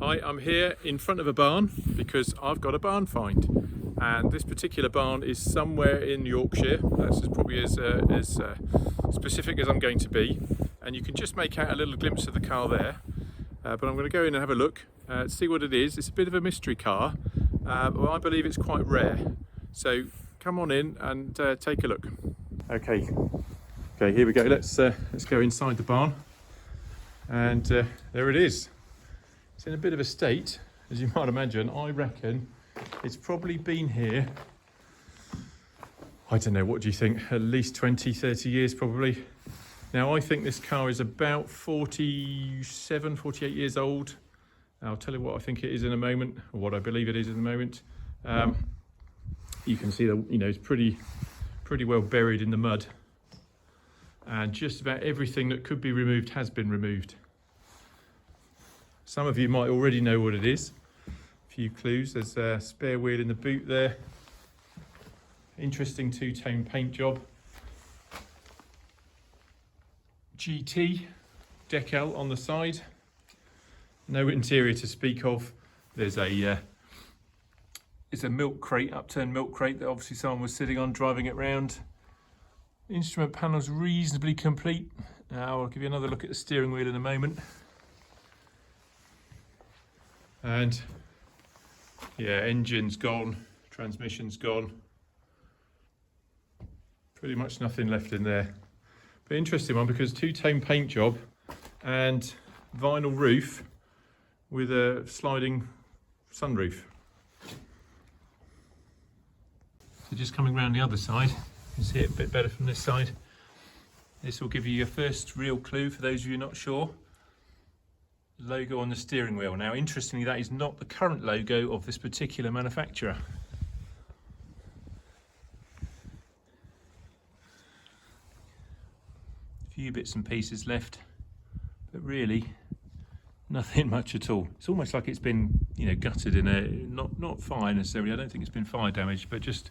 Hi, I'm here in front of a barn because I've got a barn find, and this particular barn is somewhere in Yorkshire. That's probably as specific as I'm going to be, and you can just make out a little glimpse of the car there, but I'm going to go in and have a look, see what it is. It's a bit of a mystery car, but I believe it's quite rare, so come on in and take a look. Okay, here we go. Let's go inside the barn, and there it is. It's in a bit of a state, as you might imagine. I reckon it's probably been here, I don't know, what do you think? At least 20, 30 years probably. Now I think this car is about 47, 48 years old. I'll tell you what I think it is in a moment, or what I believe it is in a moment. You can see that, it's pretty well buried in the mud. And just about everything that could be removed has been removed. Some of you might already know what it is. A few clues. There's a spare wheel in the boot there. Interesting two-tone paint job. GT decal on the side. No interior to speak of. There's it's a milk crate, upturned milk crate that obviously someone was sitting on driving it round. Instrument panel's reasonably complete. Now I'll give you another look at the steering wheel in a moment. And yeah, engine's gone, transmission's gone. Pretty much nothing left in there. But interesting one, because two-tone paint job and vinyl roof with a sliding sunroof. So just coming around the other side, you can see it a bit better from this side. This will give you your first real clue for those of you not sure. Logo on the steering wheel. Now interestingly, that is not the current logo of this particular manufacturer. A few bits and pieces left, but really nothing much at all. It's almost like it's been gutted in a not fire necessarily. I don't think it's been fire damaged, but just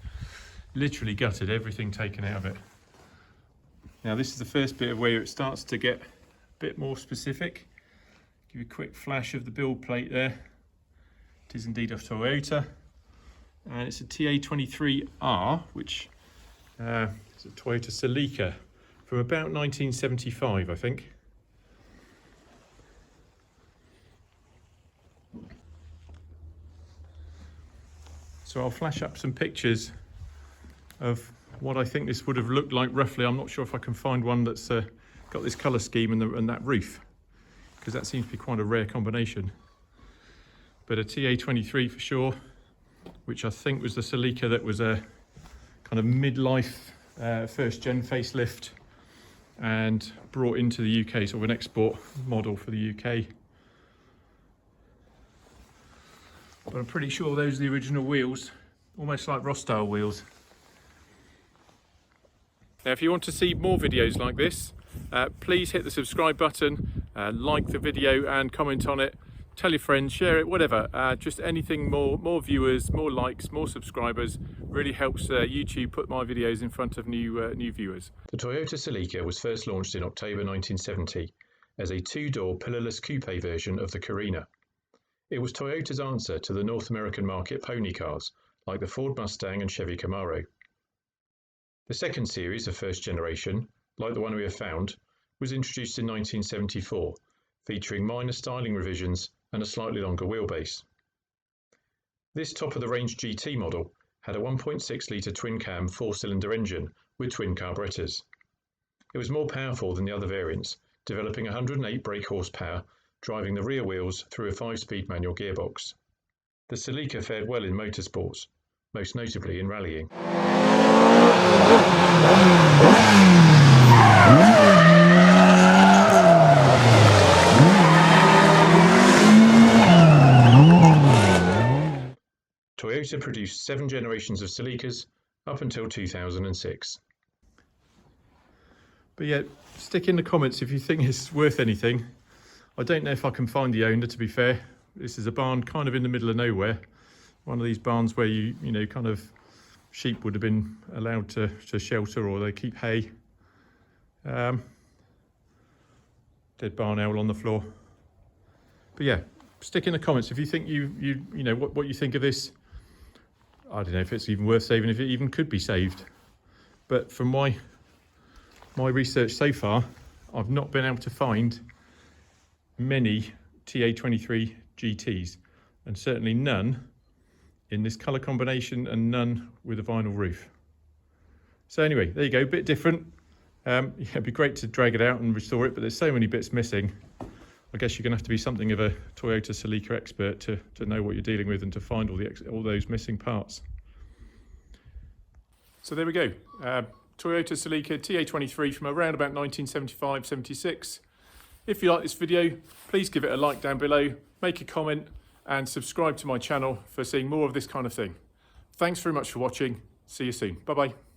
literally gutted, everything taken out of it. Now this is the first bit of where it starts to get a bit more specific. Give you a quick flash of the build plate there. It is indeed a Toyota, and it's a TA23R, which is a Toyota Celica from about 1975, I think. So I'll flash up some pictures of what I think this would have looked like roughly. I'm not sure if I can find one that's got this colour scheme and that roof, because that seems to be quite a rare combination. But a TA23 for sure, which I think was the Celica that was a kind of midlife first gen facelift and brought into the UK, sort of an export model for the UK. But I'm pretty sure those are the original wheels, almost like Rostyle wheels. Now if you want to see more videos like this, please hit the subscribe button, like the video and comment on it, tell your friends, share it, whatever. Just anything, more viewers, more likes, more subscribers really helps YouTube put my videos in front of new viewers. The Toyota Celica was first launched in October 1970 as a two-door pillarless coupe version of the Carina. It was Toyota's answer to the North American market pony cars like the Ford Mustang and Chevy Camaro. The second series of first generation, like the one we have found, was introduced in 1974, featuring minor styling revisions and a slightly longer wheelbase. This top-of-the-range GT model had a 1.6-litre twin-cam four-cylinder engine with twin carburetors. It was more powerful than the other variants, developing 108 brake horsepower, driving the rear wheels through a 5-speed manual gearbox. The Celica fared well in motorsports, most notably in rallying. Toyota produced 7 generations of Celicas up until 2006. But yeah, stick in the comments if you think it's worth anything. I don't know if I can find the owner, to be fair. This is a barn kind of in the middle of nowhere. One of these barns where you kind of sheep would have been allowed to shelter, or they keep hay. Dead barn owl on the floor. But yeah, stick in the comments if you think you know what you think of this. I don't know if it's even worth saving, if it even could be saved. But from my research so far, I've not been able to find many TA23 GTs, and certainly none in this colour combination and none with a vinyl roof. So anyway, there you go, a bit different. Yeah, it'd be great to drag it out and restore it, but there's so many bits missing. I guess you're going to have to be something of a Toyota Celica expert to know what you're dealing with and to find all those missing parts. So there we go. Toyota Celica TA23 from around about 1975-76. If you like this video, please give it a like down below, make a comment and subscribe to my channel for seeing more of this kind of thing. Thanks very much for watching. See you soon. Bye bye.